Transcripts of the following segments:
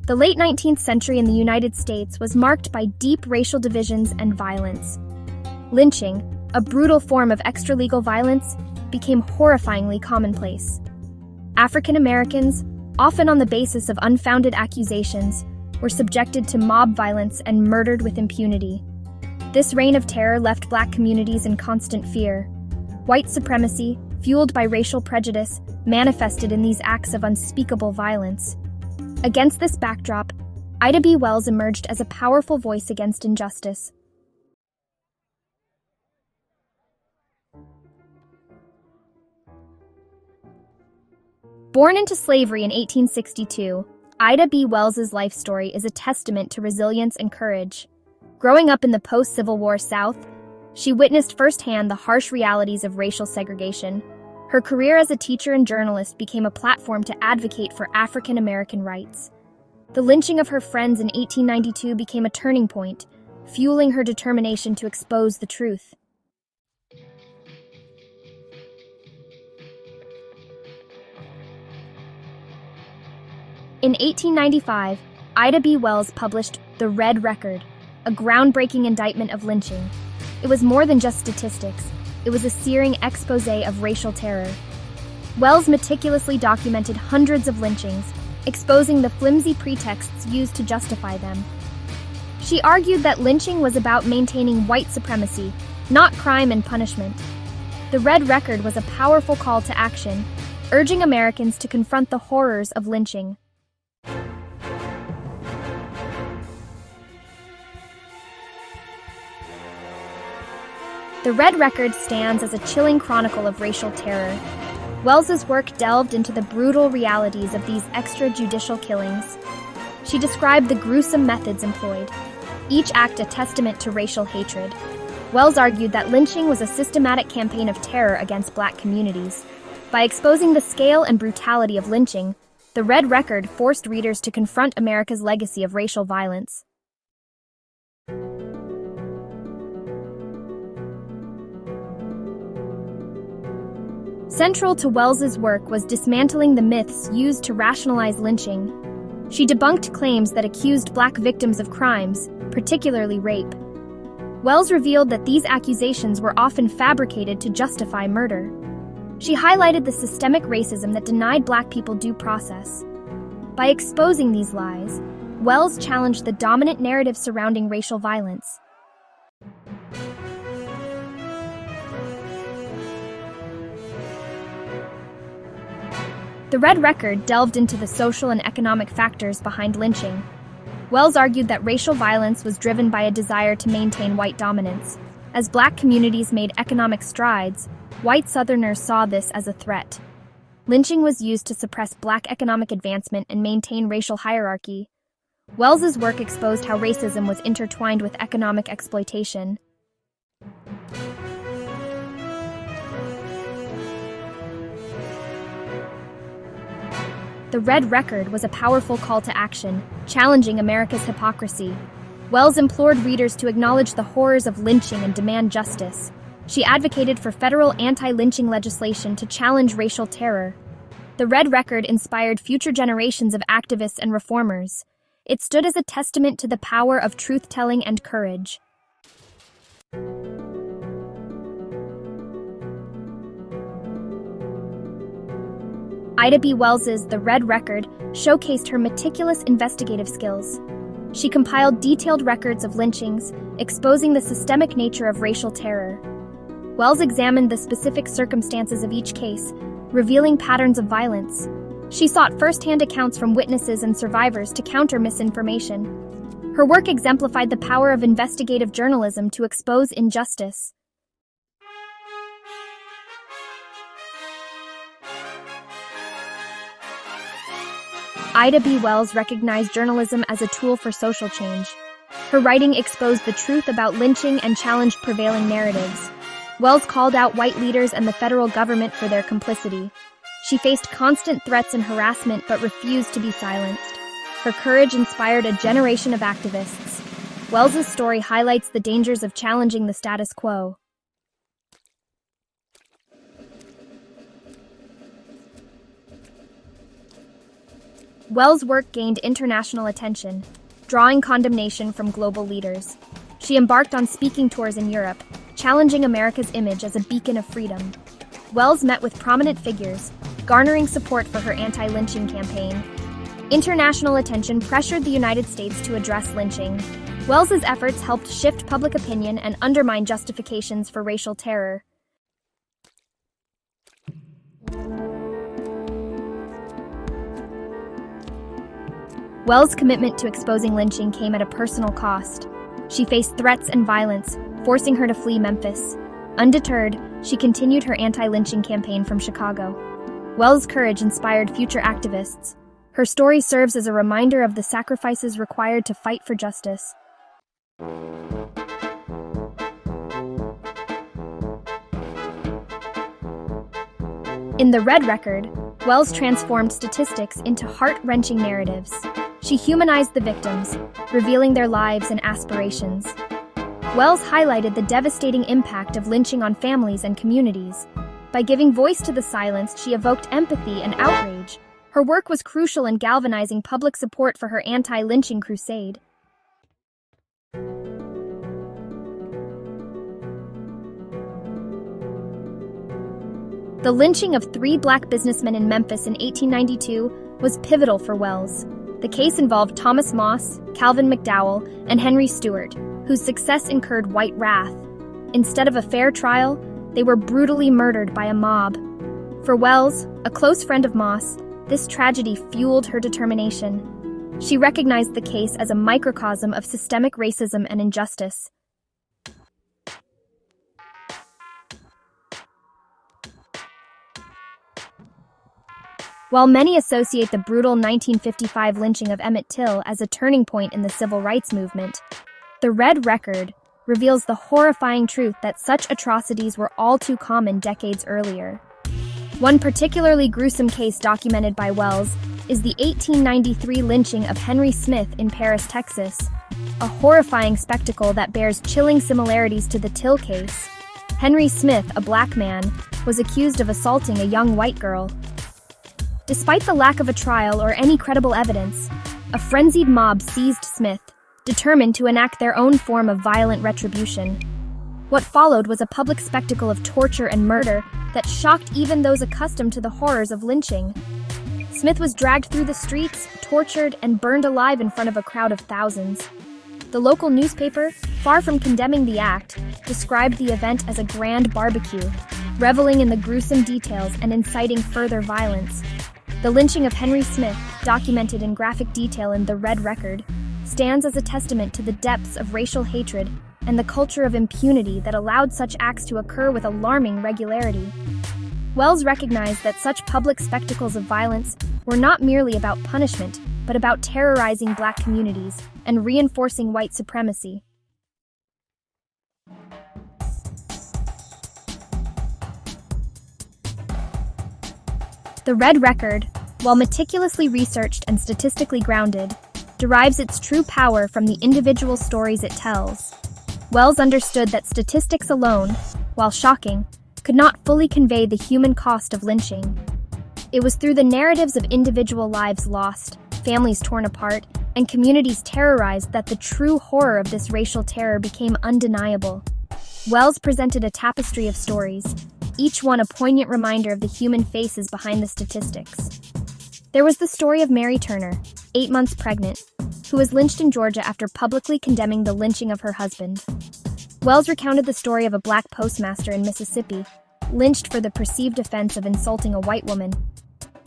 The late 19th century in the United States was marked by deep racial divisions and violence. Lynching, a brutal form of extralegal violence, became horrifyingly commonplace. African Americans, often on the basis of unfounded accusations, were subjected to mob violence and murdered with impunity. This reign of terror left Black communities in constant fear. White supremacy, fueled by racial prejudice, manifested in these acts of unspeakable violence. Against this backdrop, Ida B. Wells emerged as a powerful voice against injustice. Born into slavery in 1862, Ida B. Wells's life story is a testament to resilience and courage. Growing up in the post-Civil War South, she witnessed firsthand the harsh realities of racial segregation. Her career as a teacher and journalist became a platform to advocate for African American rights. The lynching of her friends in 1892 became a turning point, fueling her determination to expose the truth. In 1895, Ida B. Wells published The Red Record, a groundbreaking indictment of lynching. It was more than just statistics. It was a searing exposé of racial terror. Wells meticulously documented hundreds of lynchings, exposing the flimsy pretexts used to justify them. She argued that lynching was about maintaining white supremacy, not crime and punishment. The Red Record was a powerful call to action, urging Americans to confront the horrors of lynching. The Red Record stands as a chilling chronicle of racial terror. Wells's work delved into the brutal realities of these extrajudicial killings. She described the gruesome methods employed, each act a testament to racial hatred. Wells argued that lynching was a systematic campaign of terror against Black communities. By exposing the scale and brutality of lynching, the Red Record forced readers to confront America's legacy of racial violence. Central to Wells's work was dismantling the myths used to rationalize lynching. She debunked claims that accused Black victims of crimes, particularly rape. Wells revealed that these accusations were often fabricated to justify murder. She highlighted the systemic racism that denied Black people due process. By exposing these lies, Wells challenged the dominant narrative surrounding racial violence. The Red Record delved into the social and economic factors behind lynching. Wells argued that racial violence was driven by a desire to maintain white dominance. As Black communities made economic strides, white Southerners saw this as a threat. Lynching was used to suppress Black economic advancement and maintain racial hierarchy. Wells's work exposed how racism was intertwined with economic exploitation. The Red Record was a powerful call to action, challenging America's hypocrisy. Wells implored readers to acknowledge the horrors of lynching and demand justice. She advocated for federal anti-lynching legislation to challenge racial terror. The Red Record inspired future generations of activists and reformers. It stood as a testament to the power of truth-telling and courage. Ida B. Wells's The Red Record showcased her meticulous investigative skills. She compiled detailed records of lynchings, exposing the systemic nature of racial terror. Wells examined the specific circumstances of each case, revealing patterns of violence. She sought first-hand accounts from witnesses and survivors to counter misinformation. Her work exemplified the power of investigative journalism to expose injustice. Ida B. Wells recognized journalism as a tool for social change. Her writing exposed the truth about lynching and challenged prevailing narratives. Wells called out white leaders and the federal government for their complicity. She faced constant threats and harassment but refused to be silenced. Her courage inspired a generation of activists. Wells's story highlights the dangers of challenging the status quo. Wells' work gained international attention, drawing condemnation from global leaders. She embarked on speaking tours in Europe, challenging America's image as a beacon of freedom. Wells met with prominent figures, garnering support for her anti-lynching campaign. International attention pressured the United States to address lynching. Wells's efforts helped shift public opinion and undermine justifications for racial terror. Wells' commitment to exposing lynching came at a personal cost. She faced threats and violence, forcing her to flee Memphis. Undeterred, she continued her anti-lynching campaign from Chicago. Wells' courage inspired future activists. Her story serves as a reminder of the sacrifices required to fight for justice. In The Red Record, Wells transformed statistics into heart-wrenching narratives. She humanized the victims, revealing their lives and aspirations. Wells highlighted the devastating impact of lynching on families and communities. By giving voice to the silenced, she evoked empathy and outrage. Her work was crucial in galvanizing public support for her anti-lynching crusade. The lynching of 3 black businessmen in Memphis in 1892 was pivotal for Wells. The case involved Thomas Moss, Calvin McDowell, and Henry Stewart, whose success incurred white wrath. Instead of a fair trial, they were brutally murdered by a mob. For Wells, a close friend of Moss, this tragedy fueled her determination. She recognized the case as a microcosm of systemic racism and injustice. While many associate the brutal 1955 lynching of Emmett Till as a turning point in the civil rights movement, The Red Record reveals the horrifying truth that such atrocities were all too common decades earlier. One particularly gruesome case documented by Wells is the 1893 lynching of Henry Smith in Paris, Texas, a horrifying spectacle that bears chilling similarities to the Till case. Henry Smith, a black man, was accused of assaulting a young white girl. Despite the lack of a trial or any credible evidence, a frenzied mob seized Smith, determined to enact their own form of violent retribution. What followed was a public spectacle of torture and murder that shocked even those accustomed to the horrors of lynching. Smith was dragged through the streets, tortured, and burned alive in front of a crowd of thousands. The local newspaper, far from condemning the act, described the event as a grand barbecue, reveling in the gruesome details and inciting further violence. The lynching of Henry Smith, documented in graphic detail in The Red Record, stands as a testament to the depths of racial hatred and the culture of impunity that allowed such acts to occur with alarming regularity. Wells recognized that such public spectacles of violence were not merely about punishment, but about terrorizing black communities and reinforcing white supremacy. The Red Record, while meticulously researched and statistically grounded, derives its true power from the individual stories it tells. Wells understood that statistics alone, while shocking, could not fully convey the human cost of lynching. It was through the narratives of individual lives lost, families torn apart, and communities terrorized that the true horror of this racial terror became undeniable. Wells presented a tapestry of stories, each one a poignant reminder of the human faces behind the statistics. There was the story of Mary Turner, 8 months pregnant, who was lynched in Georgia after publicly condemning the lynching of her husband. Wells recounted the story of a black postmaster in Mississippi, lynched for the perceived offense of insulting a white woman.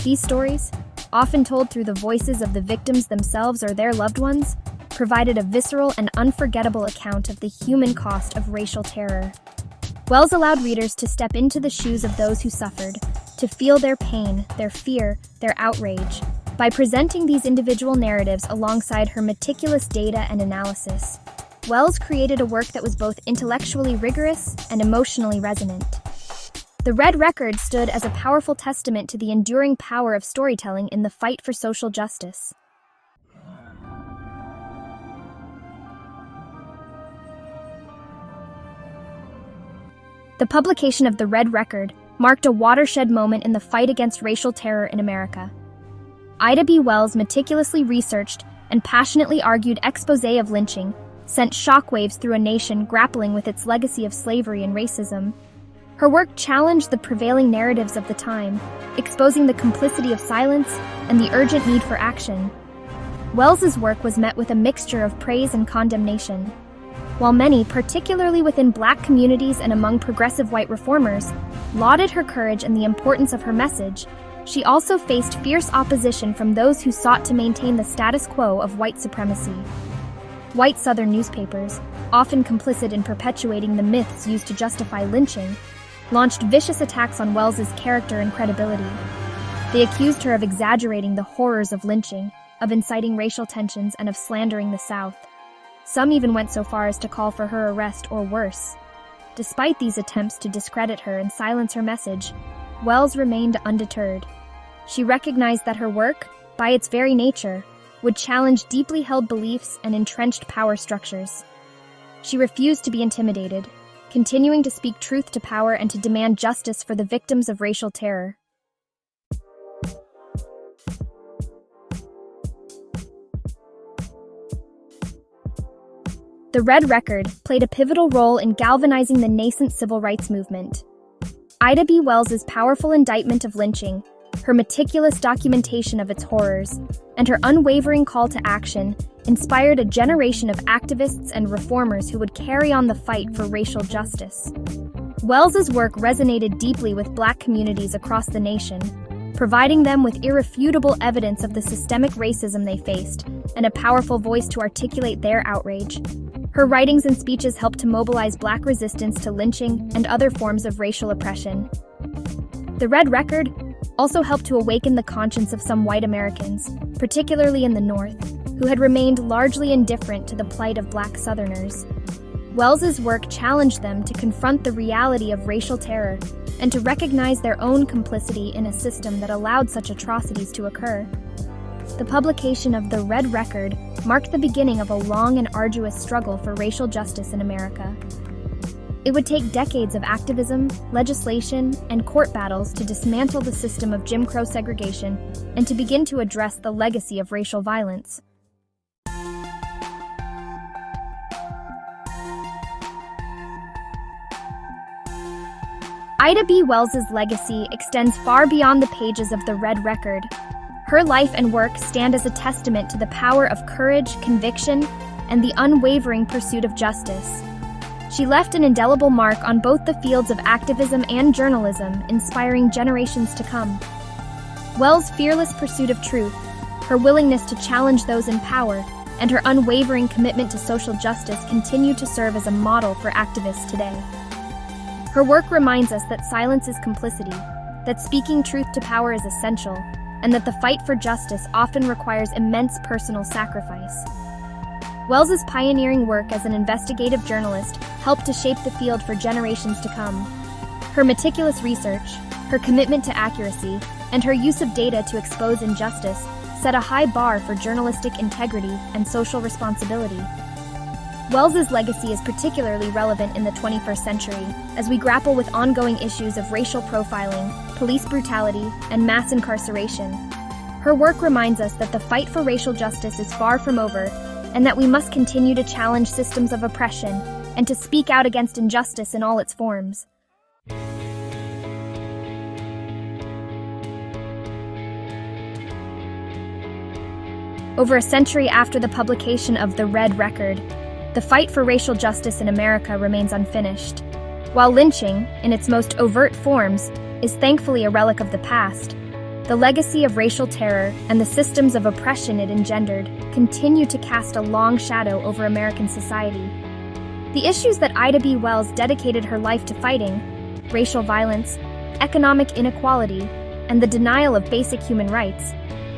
These stories, often told through the voices of the victims themselves or their loved ones, provided a visceral and unforgettable account of the human cost of racial terror. Wells allowed readers to step into the shoes of those who suffered, to feel their pain, their fear, their outrage. By presenting these individual narratives alongside her meticulous data and analysis, Wells created a work that was both intellectually rigorous and emotionally resonant. The Red Record stood as a powerful testament to the enduring power of storytelling in the fight for social justice. The publication of The Red Record marked a watershed moment in the fight against racial terror in America. Ida B. Wells' meticulously researched and passionately argued exposé of lynching sent shockwaves through a nation grappling with its legacy of slavery and racism. Her work challenged the prevailing narratives of the time, exposing the complicity of silence and the urgent need for action. Wells's work was met with a mixture of praise and condemnation. While many, particularly within Black communities and among progressive white reformers, lauded her courage and the importance of her message, she also faced fierce opposition from those who sought to maintain the status quo of white supremacy. White Southern newspapers, often complicit in perpetuating the myths used to justify lynching, launched vicious attacks on Wells's character and credibility. They accused her of exaggerating the horrors of lynching, of inciting racial tensions, and of slandering the South. Some even went so far as to call for her arrest or worse. Despite these attempts to discredit her and silence her message, Wells remained undeterred. She recognized that her work, by its very nature, would challenge deeply held beliefs and entrenched power structures. She refused to be intimidated, continuing to speak truth to power and to demand justice for the victims of racial terror. The Red Record played a pivotal role in galvanizing the nascent civil rights movement. Ida B. Wells's powerful indictment of lynching, her meticulous documentation of its horrors, and her unwavering call to action inspired a generation of activists and reformers who would carry on the fight for racial justice. Wells's work resonated deeply with Black communities across the nation, providing them with irrefutable evidence of the systemic racism they faced and a powerful voice to articulate their outrage. Her writings and speeches helped to mobilize Black resistance to lynching and other forms of racial oppression. The Red Record also helped to awaken the conscience of some white Americans, particularly in the North, who had remained largely indifferent to the plight of Black Southerners. Wells's work challenged them to confront the reality of racial terror and to recognize their own complicity in a system that allowed such atrocities to occur. The publication of The Red Record marked the beginning of a long and arduous struggle for racial justice in America. It would take decades of activism, legislation, and court battles to dismantle the system of Jim Crow segregation and to begin to address the legacy of racial violence. Ida B. Wells's legacy extends far beyond the pages of The Red Record. Her life and work stand as a testament to the power of courage, conviction, and the unwavering pursuit of justice. She left an indelible mark on both the fields of activism and journalism, inspiring generations to come. Wells' fearless pursuit of truth, her willingness to challenge those in power, and her unwavering commitment to social justice continue to serve as a model for activists today. Her work reminds us that silence is complicity, that speaking truth to power is essential, and that the fight for justice often requires immense personal sacrifice. Wells's pioneering work as an investigative journalist helped to shape the field for generations to come. Her meticulous research, her commitment to accuracy, and her use of data to expose injustice set a high bar for journalistic integrity and social responsibility. Wells's legacy is particularly relevant in the 21st century as we grapple with ongoing issues of racial profiling, police brutality, and mass incarceration. Her work reminds us that the fight for racial justice is far from over, and that we must continue to challenge systems of oppression and to speak out against injustice in all its forms. Over a century after the publication of The Red Record, the fight for racial justice in America remains unfinished. While lynching, in its most overt forms, is thankfully a relic of the past, the legacy of racial terror and the systems of oppression it engendered continue to cast a long shadow over American society. The issues that Ida B. Wells dedicated her life to fighting, racial violence, economic inequality, and the denial of basic human rights,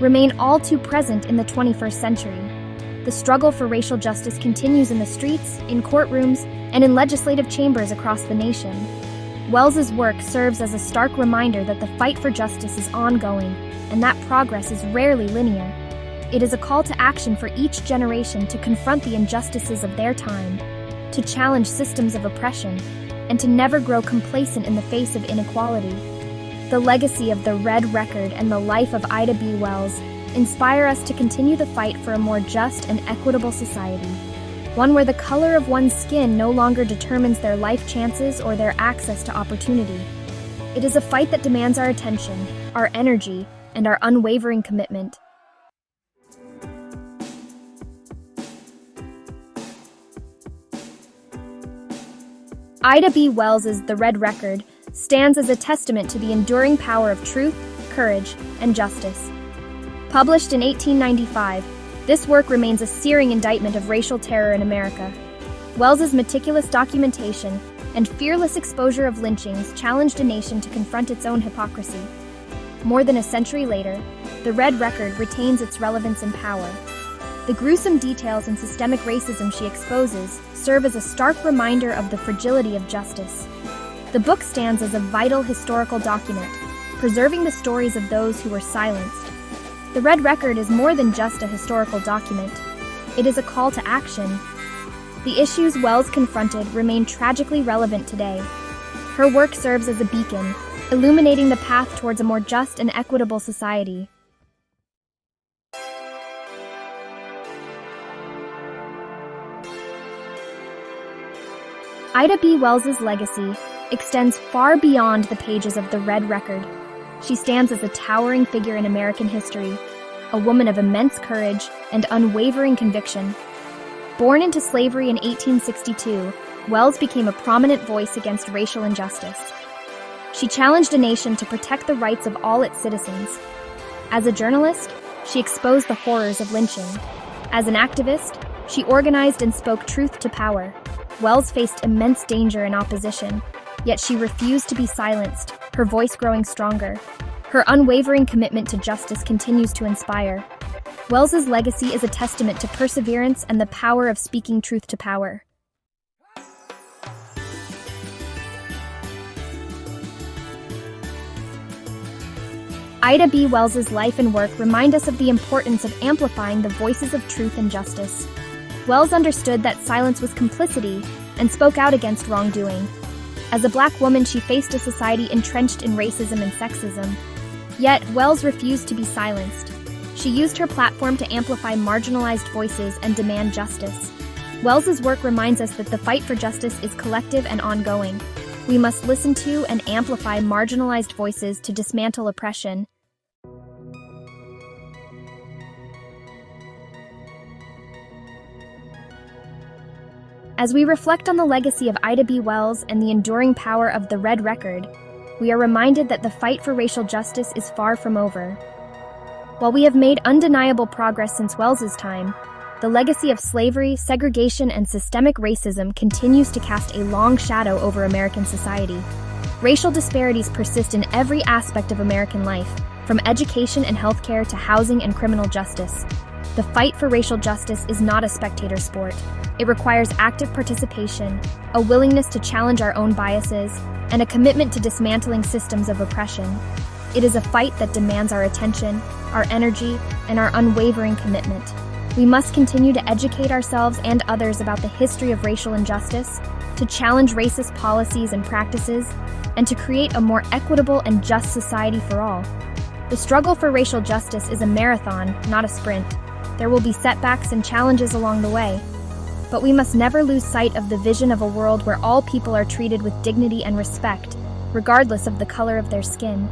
remain all too present in the 21st century. The struggle for racial justice continues in the streets, in courtrooms, and in legislative chambers across the nation. Wells's work serves as a stark reminder that the fight for justice is ongoing, and that progress is rarely linear. It is a call to action for each generation to confront the injustices of their time, to challenge systems of oppression, and to never grow complacent in the face of inequality. The legacy of The Red Record and the life of Ida B. Wells inspire us to continue the fight for a more just and equitable society, one where the color of one's skin no longer determines their life chances or their access to opportunity. It is a fight that demands our attention, our energy, and our unwavering commitment. Ida B. Wells's The Red Record stands as a testament to the enduring power of truth, courage, and justice. Published in 1895, this work remains a searing indictment of racial terror in America. Wells's meticulous documentation and fearless exposure of lynchings challenged a nation to confront its own hypocrisy. More than a century later, The Red Record retains its relevance and power. The gruesome details and systemic racism she exposes serve as a stark reminder of the fragility of justice. The book stands as a vital historical document, preserving the stories of those who were silenced. The Red Record is more than just a historical document. It is a call to action. The issues Wells confronted remain tragically relevant today. Her work serves as a beacon, illuminating the path towards a more just and equitable society. Ida B. Wells's legacy extends far beyond the pages of The Red Record. She stands as a towering figure in American history, a woman of immense courage and unwavering conviction. Born into slavery in 1862, Wells became a prominent voice against racial injustice. She challenged a nation to protect the rights of all its citizens. As a journalist, she exposed the horrors of lynching. As an activist, she organized and spoke truth to power. Wells faced immense danger and opposition, yet she refused to be silenced, her voice growing stronger. Her unwavering commitment to justice continues to inspire. Wells's legacy is a testament to perseverance and the power of speaking truth to power. Ida B. Wells's life and work remind us of the importance of amplifying the voices of truth and justice. Wells understood that silence was complicity and spoke out against wrongdoing. As a Black woman, she faced a society entrenched in racism and sexism. Yet, Wells refused to be silenced. She used her platform to amplify marginalized voices and demand justice. Wells's work reminds us that the fight for justice is collective and ongoing. We must listen to and amplify marginalized voices to dismantle oppression. As we reflect on the legacy of Ida B. Wells and the enduring power of The Red Record, we are reminded that the fight for racial justice is far from over. While we have made undeniable progress since Wells's time, the legacy of slavery, segregation, and systemic racism continues to cast a long shadow over American society. Racial disparities persist in every aspect of American life, from education and healthcare to housing and criminal justice. The fight for racial justice is not a spectator sport. It requires active participation, a willingness to challenge our own biases, and a commitment to dismantling systems of oppression. It is a fight that demands our attention, our energy, and our unwavering commitment. We must continue to educate ourselves and others about the history of racial injustice, to challenge racist policies and practices, and to create a more equitable and just society for all. The struggle for racial justice is a marathon, not a sprint. There will be setbacks and challenges along the way. But we must never lose sight of the vision of a world where all people are treated with dignity and respect, regardless of the color of their skin.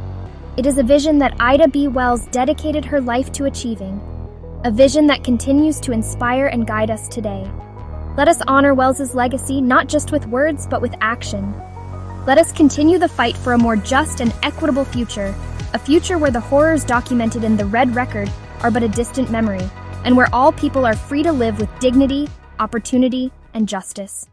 It is a vision that Ida B. Wells dedicated her life to achieving, a vision that continues to inspire and guide us today. Let us honor Wells's legacy not just with words, but with action. Let us continue the fight for a more just and equitable future, a future where the horrors documented in The Red Record are but a distant memory, and where all people are free to live with dignity, opportunity, and justice.